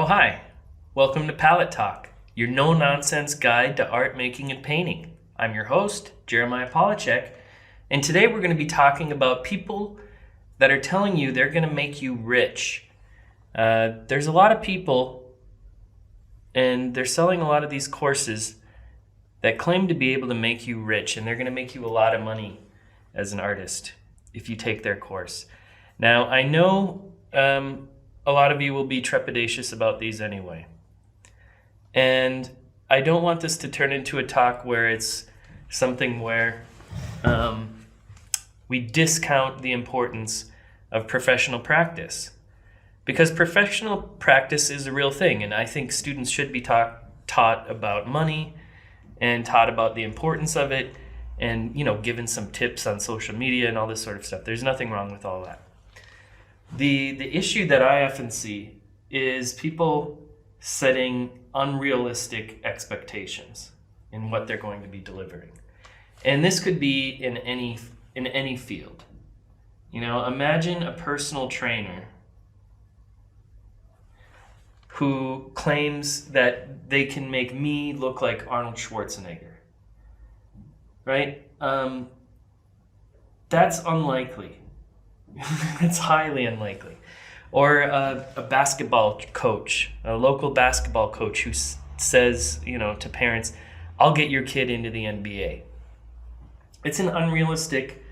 Oh, hi. Welcome to Palette Talk, your no nonsense guide to art making and painting. I'm your host, Jeremiah Polachek, and today we're going to be talking about people that are telling you they're going to make you rich. There's a lot of people, and they're selling a lot of these courses that claim to be able to make you rich, and they're going to make you a lot of money as an artist if you take their course. Now, I know a lot of you will be trepidatious about these anyway. And I don't want this to turn into a talk where it's something where we discount the importance of professional practice. Because professional practice is a real thing, and I think students should be taught about money and taught about the importance of it and, given some tips on social media and all this sort of stuff. There's nothing wrong with all that. The issue that I often see is people setting unrealistic expectations in what they're going to be delivering. And this could be in any field. Imagine a personal trainer who claims that they can make me look like Arnold Schwarzenegger. Right? That's unlikely. It's highly unlikely. Or a basketball coach, a local basketball coach who says, to parents, I'll get your kid into the NBA. It's an unrealistic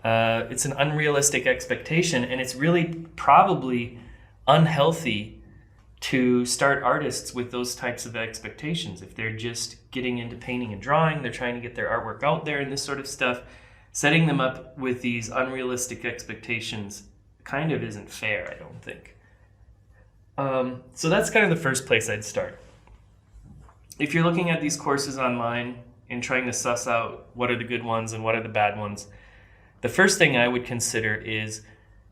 expectation, and it's really probably unhealthy to start artists with those types of expectations. If they're just getting into painting and drawing, they're trying to get their artwork out there and this sort of stuff, setting them up with these unrealistic expectations kind of isn't fair, I don't think. So that's kind of the first place I'd start. If you're looking at these courses online and trying to suss out what are the good ones and what are the bad ones, the first thing I would consider is,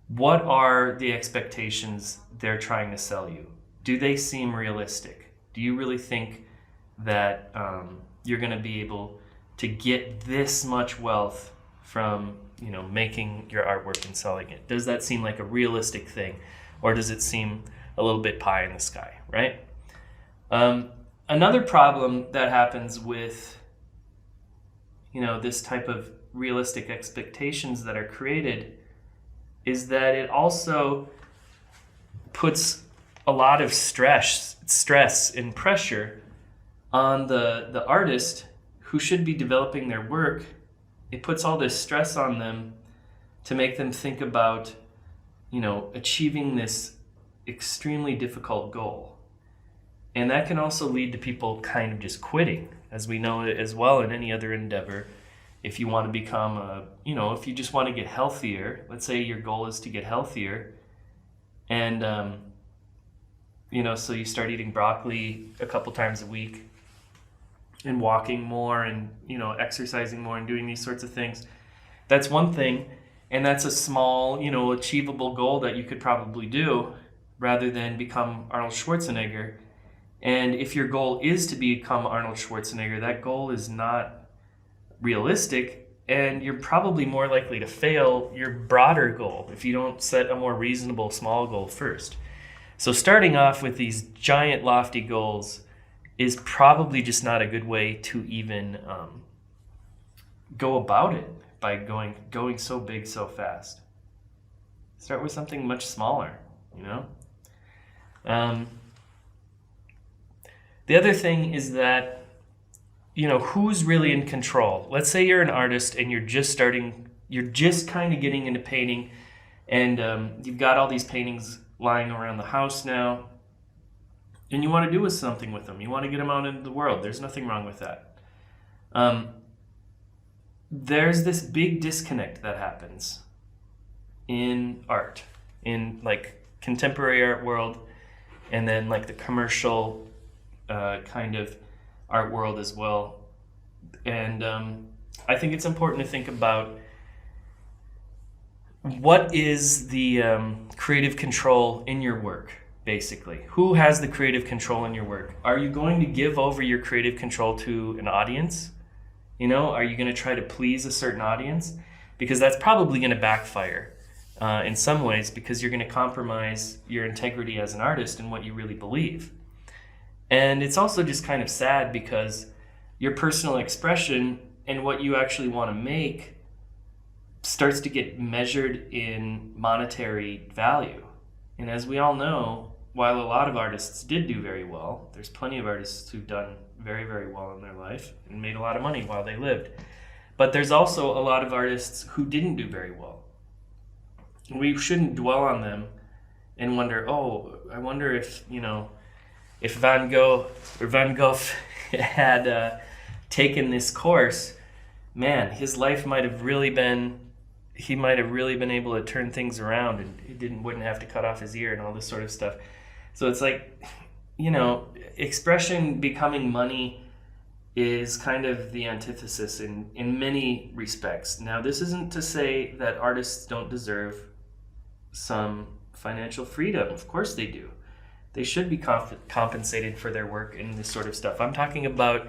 what are the expectations they're trying to sell you? Do they seem realistic? Do you really think that you're going to be able to get this much wealth from making your artwork and selling it? Does that seem like a realistic thing, or does it seem a little bit pie in the sky, right? Another problem that happens with this type of realistic expectations that are created is that it also puts a lot of stress and pressure on the artist who should be developing their work. It puts all this stress on them to make them think about, achieving this extremely difficult goal. And that can also lead to people kind of just quitting, as we know as well in any other endeavor. If you want to become if you just want to get healthier, let's say your goal is to get healthier, and, so you start eating broccoli a couple times a week, and walking more and, exercising more and doing these sorts of things. That's one thing. And that's a small, achievable goal that you could probably do rather than become Arnold Schwarzenegger. And if your goal is to become Arnold Schwarzenegger, that goal is not realistic, and you're probably more likely to fail your broader goal if you don't set a more reasonable small goal first. So starting off with these giant lofty goals is probably just not a good way to even go about it by going so big so fast. Start with something much smaller, The other thing is that, who's really in control? Let's say you're an artist and you're just kind of getting into painting, and you've got all these paintings lying around the house now, and you want to do something with them. You want to get them out into the world. There's nothing wrong with that. There's this big disconnect that happens in art, in like contemporary art world, and then like the commercial kind of art world as well. And I think it's important to think about what is the creative control in your work. Basically, who has the creative control in your work? Are you going to give over your creative control to an audience? Are you going to try to please a certain audience? Because that's probably going to backfire. in some ways, because you're going to compromise your integrity as an artist and what you really believe. And it's also just kind of sad because your personal expression and what you actually want to make starts to get measured in monetary value. And as we all know, while a lot of artists did do very well, there's plenty of artists who've done very, very well in their life and made a lot of money while they lived. But there's also a lot of artists who didn't do very well. We shouldn't dwell on them and wonder, oh, I wonder if, if Van Gogh had taken this course, man, his life might have really been, he might have really been able to turn things around, and he wouldn't have to cut off his ear and all this sort of stuff. So it's like, expression becoming money is kind of the antithesis in many respects. Now, this isn't to say that artists don't deserve some financial freedom. Of course they do. They should be compensated for their work and this sort of stuff. I'm talking about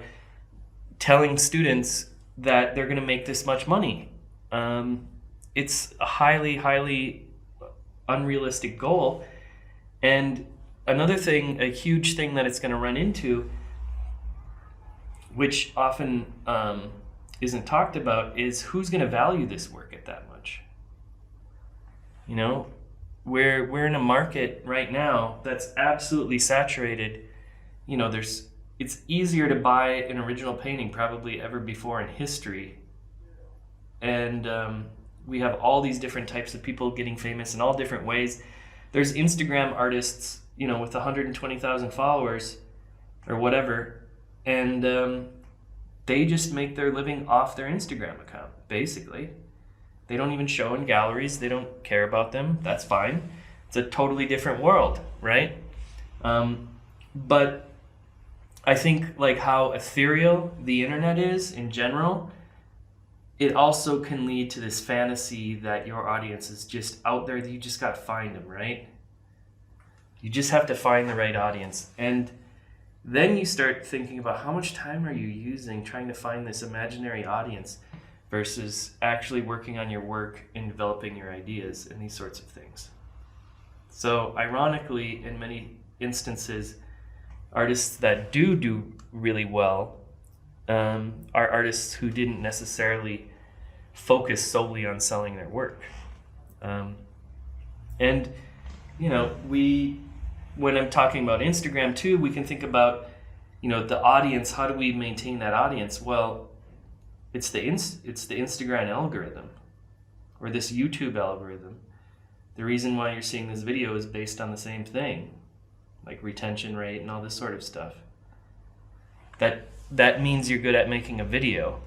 telling students that they're going to make this much money. It's a highly, highly unrealistic goal. And another thing, a huge thing that it's going to run into, which often isn't talked about, is who's going to value this work at that much. We're in a market right now that's absolutely saturated. It's easier to buy an original painting probably ever before in history. And we have all these different types of people getting famous in all different ways. There's Instagram artists, with 120,000 followers or whatever, and they just make their living off their Instagram account, basically. They don't even show in galleries. They don't care about them. That's fine. It's a totally different world, right? But I think like how ethereal the internet is in general, it also can lead to this fantasy that your audience is just out there, that you just got to find them, right? You just have to find the right audience. And then you start thinking about how much time are you using trying to find this imaginary audience versus actually working on your work and developing your ideas and these sorts of things. So ironically, in many instances, artists that do really well are artists who didn't necessarily focus solely on selling their work. And when I'm talking about Instagram too, we can think about, the audience. How do we maintain that audience? Well, it's the Instagram algorithm or this YouTube algorithm. The reason why you're seeing this video is based on the same thing, like retention rate and all this sort of stuff. That means you're good at making a video.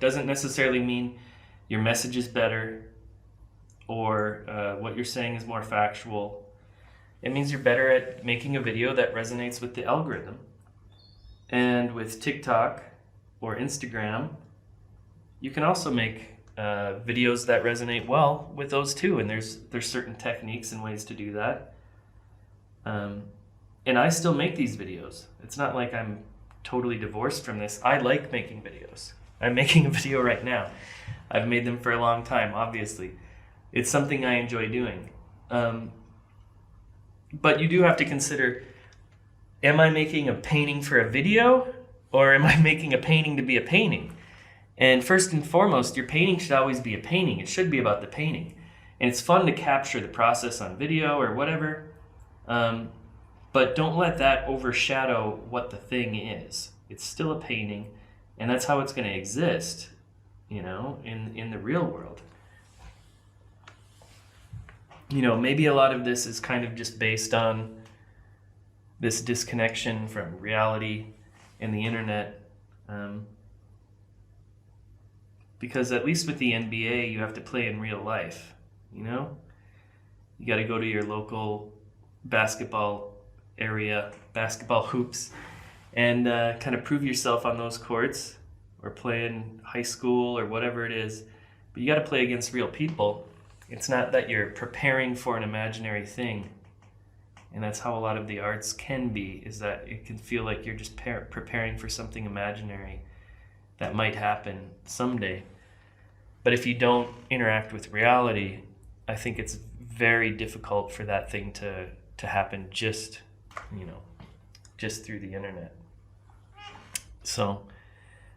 Doesn't necessarily mean your message is better or what you're saying is more factual. It means you're better at making a video that resonates with the algorithm. And with TikTok or Instagram, you can also make videos that resonate well with those too. And there's certain techniques and ways to do that. And I still make these videos. It's not like I'm totally divorced from this. I like making videos. I'm making a video right now. I've made them for a long time, obviously. It's something I enjoy doing. But you do have to consider, am I making a painting for a video, or am I making a painting to be a painting? And first and foremost, your painting should always be a painting. It should be about the painting. And it's fun to capture the process on video or whatever, but don't let that overshadow what the thing is. It's still a painting, and that's how it's going to exist, in the real world. Maybe a lot of this is kind of just based on this disconnection from reality and the internet. Because at least with the NBA, you have to play in real life, You got to go to your local basketball area, basketball hoops, and kind of prove yourself on those courts, or play in high school or whatever it is. But you got to play against real people. It's not that you're preparing for an imaginary thing. And that's how a lot of the arts can be, is that it can feel like you're just preparing for something imaginary that might happen someday. But if you don't interact with reality, I think it's very difficult for that thing to happen just, just through the internet. So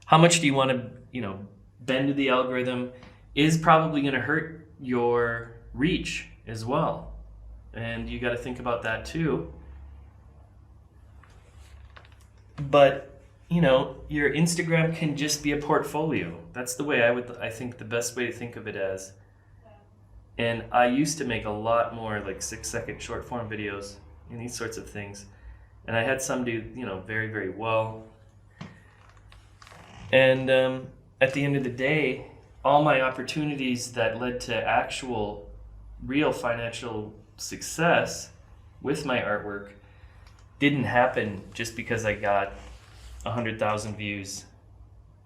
how much do you want to, bend to the algorithm is probably going to hurt your reach as well. And you got to think about that too. But, your Instagram can just be a portfolio. That's the way I think the best way to think of it as. And I used to make a lot more like 6-second short form videos and these sorts of things. And I had some do, very, very well. And at the end of the day, all my opportunities that led to actual, real financial success with my artwork didn't happen just because I got 100,000 views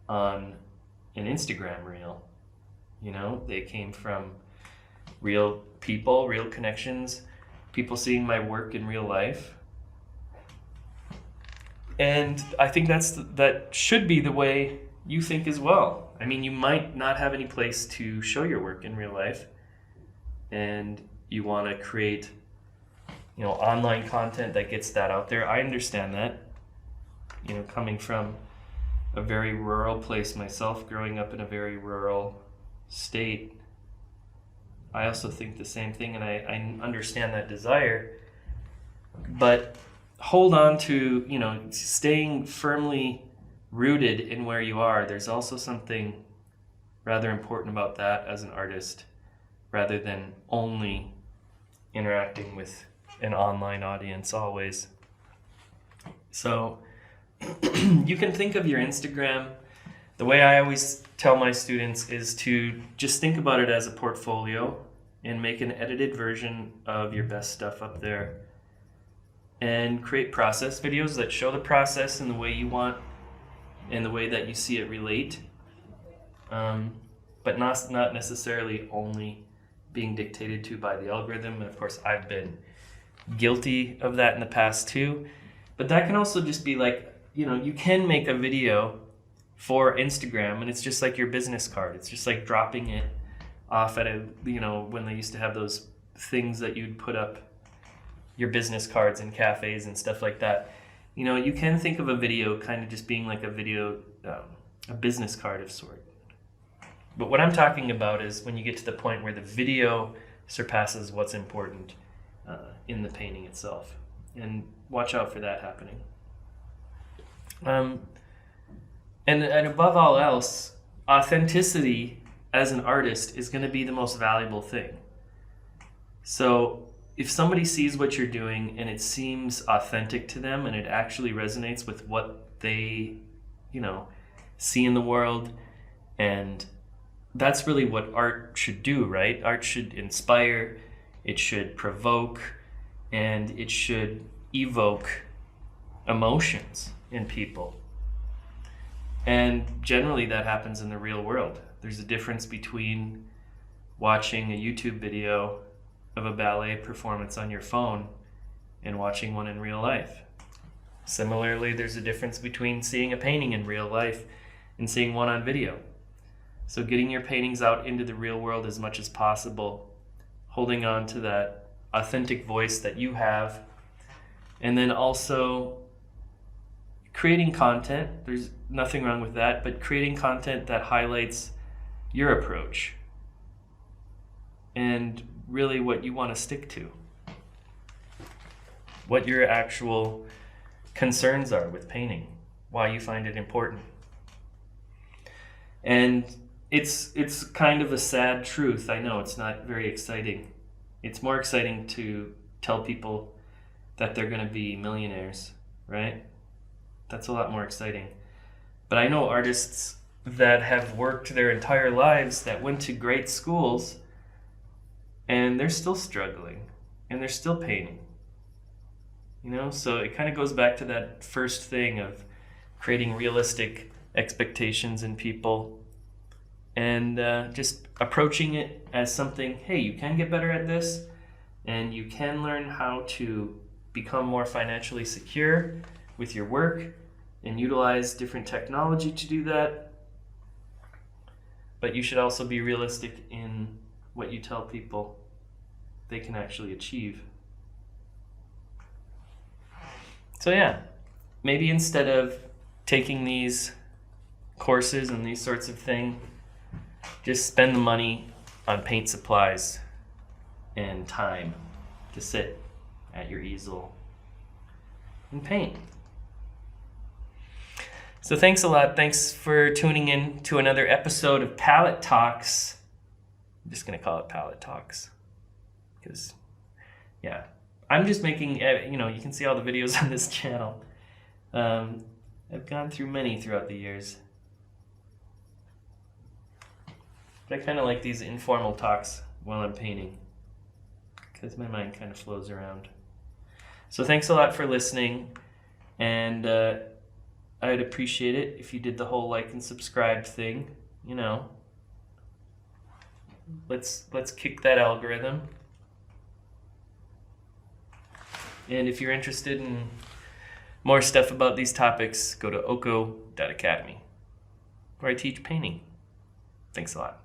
on an Instagram reel. They came from real people, real connections, people seeing my work in real life. And I think that should be the way you think as well. I mean, you might not have any place to show your work in real life, and you want to create, online content that gets that out there. I understand that. Coming from a very rural place myself, growing up in a very rural state, I also think the same thing, and I understand that desire. But hold on to, staying firmly rooted in where you are. There's also something rather important about that as an artist, rather than only interacting with an online audience always. So you can think of your Instagram, the way I always tell my students is to just think about it as a portfolio and make an edited version of your best stuff up there, and create process videos that show the process in the way you want and the way that you see it relate, but not necessarily only being dictated to by the algorithm. And of course, I've been guilty of that in the past too. But that can also just be like, you can make a video for Instagram, and it's just like your business card. It's just like dropping it off at when they used to have those things that you'd put up your business cards in cafes and stuff like that. You can think of a video kind of just being like a video, a business card of sort. But what I'm talking about is when you get to the point where the video surpasses what's important in the painting itself. And watch out for that happening. And above all else, authenticity as an artist is going to be the most valuable thing. So if somebody sees what you're doing and it seems authentic to them and it actually resonates with what they, see in the world, and that's really what art should do, right? Art should inspire, it should provoke, and it should evoke emotions in people. And generally that happens in the real world. There's a difference between watching a YouTube video of a ballet performance on your phone and watching one in real life. Similarly, there's a difference between seeing a painting in real life and seeing one on video. So getting your paintings out into the real world as much as possible, holding on to that authentic voice that you have, and then also creating content. There's nothing wrong with that, but creating content that highlights your approach and really what you want to stick to, what your actual concerns are with painting, why you find it important. And it's kind of a sad truth. I know it's not very exciting. It's more exciting to tell people that they're going to be millionaires, right? That's a lot more exciting. But I know artists that have worked their entire lives, that went to great schools, and they're still struggling, and they're still painting. So it kind of goes back to that first thing of creating realistic expectations in people, and just approaching it as something, hey, you can get better at this, and you can learn how to become more financially secure with your work and utilize different technology to do that. but you should also be realistic in what you tell people they can actually achieve. So yeah, maybe instead of taking these courses and these sorts of things, just spend the money on paint supplies and time to sit at your easel and paint. So thanks a lot. Thanks for tuning in to another episode of Palette Talks. I'm just going to call it Palette Talks because, yeah, I'm just making, you can see all the videos on this channel. I've gone through many throughout the years. But I kind of like these informal talks while I'm painting because my mind kind of flows around. So thanks a lot for listening, and I'd appreciate it if you did the whole like and subscribe thing. Let's kick that algorithm. And if you're interested in more stuff about these topics, go to oko.academy, where I teach painting. Thanks a lot.